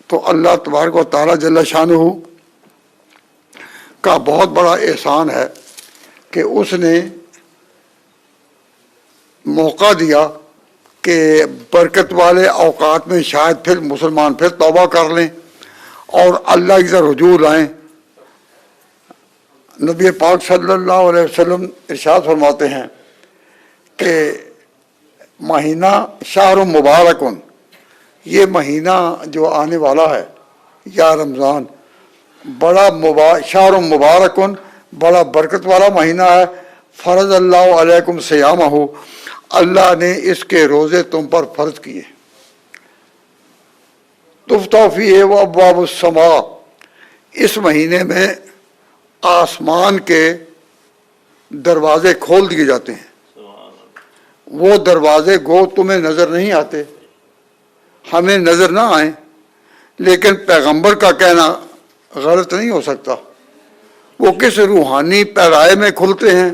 تو اللہ تبارک و تعالیٰ جل شانہ کا بہت بڑا احسان ہے کہ اس نے موقع دیا کہ برکت والے اوقات میں شاید پھر مسلمان پھر توبہ کر لیں اور اللہ کی طرف رجوع لائیں۔ نبی پاک صلی اللہ علیہ وسلم ارشاد فرماتے ہیں کہ مہینہ شہر مبارکن، یہ مہینہ جو آنے والا ہے یا رمضان، شہر مبارکن، بڑا برکت والا مہینہ ہے۔ فرض اللہ علیکم صیامہ، اللہ نے اس کے روزے تم پر فرض کیے۔ تفتح فیہ ابواب السماء، اس مہینے میں آسمان کے دروازے کھول دیے جاتے ہیں۔ وہ دروازے گو تمہیں نظر نہیں آتے، ہمیں نظر نہ آئیں، لیکن پیغمبر کا کہنا غلط نہیں ہو سکتا۔ وہ کس روحانی پیرائے میں کھلتے ہیں،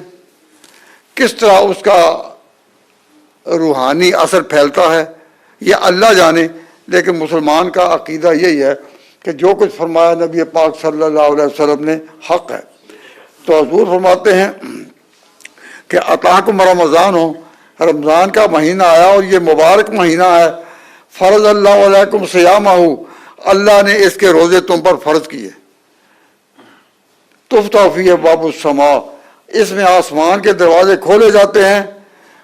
کس طرح اس کا روحانی اثر پھیلتا ہے، یہ اللہ جانے، لیکن مسلمان کا عقیدہ یہی ہے کہ جو کچھ فرمایا نبی پاک صلی اللہ علیہ وسلم نے حق ہے۔ تو حضور فرماتے ہیں کہ اتاکم رمضان ہو، رمضان کا مہینہ آیا اور یہ مبارک مہینہ ہے۔ فرض اللہ علیکم صیامہ، اللہ نے اس کے روزے تم پر فرض کیے۔ تفتح فیہ ابواب السماء، اس میں آسمان کے دروازے کھولے جاتے ہیں۔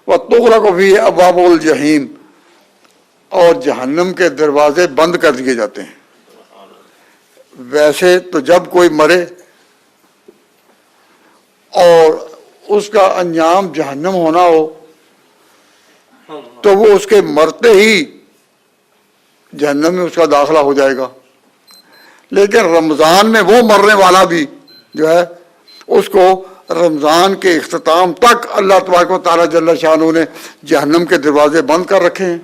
وتغلق فیہ ابواب الجحیم، اور جہنم کے دروازے بند کر دیے جاتے ہیں۔ ویسے تو جب کوئی مرے اور اس کا انجام جہنم ہونا ہو تو وہ اس کے مرتے ہی جہنم میں اس کا داخلہ ہو جائے گا، لیکن رمضان میں وہ مرنے والا بھی جو ہے اس کو رمضان کے اختتام تک اللہ تبارک و تعالیٰ جل شانہ نے جہنم کے دروازے بند کر رکھے ہیں،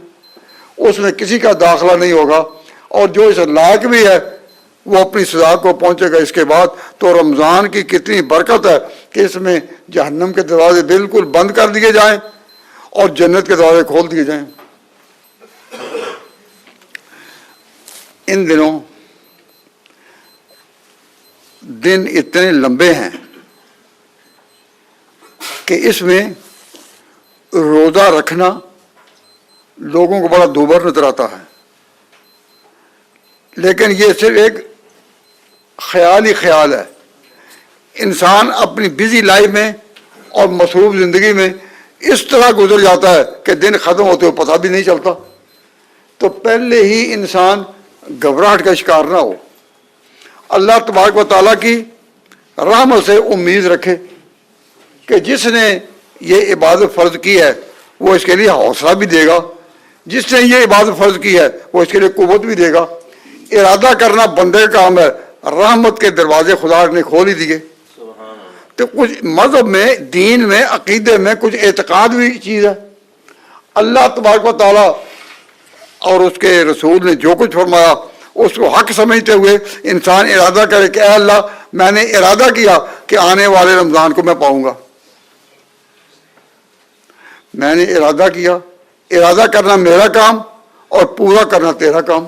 اس میں کسی کا داخلہ نہیں ہوگا، اور جو اس لائق بھی ہے وہ اپنی سزا کو پہنچے گا اس کے بعد۔ تو رمضان کی کتنی برکت ہے کہ اس میں جہنم کے دروازے بالکل بند کر دیے جائیں اور جنت کے دروازے کھول دیے جائیں۔ ان دنوں دن اتنے لمبے ہیں کہ اس میں روزہ رکھنا لوگوں کو بڑا دوبر نظر آتا ہے، لیکن یہ صرف ایک خیال ہی خیال ہے۔ انسان اپنی بزی لائف میں اور مصروف زندگی میں اس طرح گزر جاتا ہے کہ دن ختم ہوتے ہوئے پتہ بھی نہیں چلتا۔ تو پہلے ہی انسان گھبراہٹ کا شکار نہ ہو، اللہ تبارک و تعالیٰ کی رحمت سے امید رکھے کہ جس نے یہ عبادت فرض کی ہے وہ اس کے لیے حوصلہ بھی دے گا، جس نے یہ عبادت فرض کی ہے وہ اس کے لیے قوت بھی دے گا۔ ارادہ کرنا بندے کا کام ہے، رحمت کے دروازے خدا نے کھول ہی دیے۔ تو کچھ مذہب میں، دین میں، عقیدے میں کچھ اعتقاد بھی چیز ہے۔ اللہ تبارک و تعالیٰ اور اس کے رسول نے جو کچھ فرمایا اس کو حق سمجھتے ہوئے انسان ارادہ کرے کہ اے اللہ میں نے ارادہ کیا کہ آنے والے رمضان کو میں پاؤں گا، میں نے ارادہ کیا۔ ارادہ کرنا میرا کام اور پورا کرنا تیرا کام۔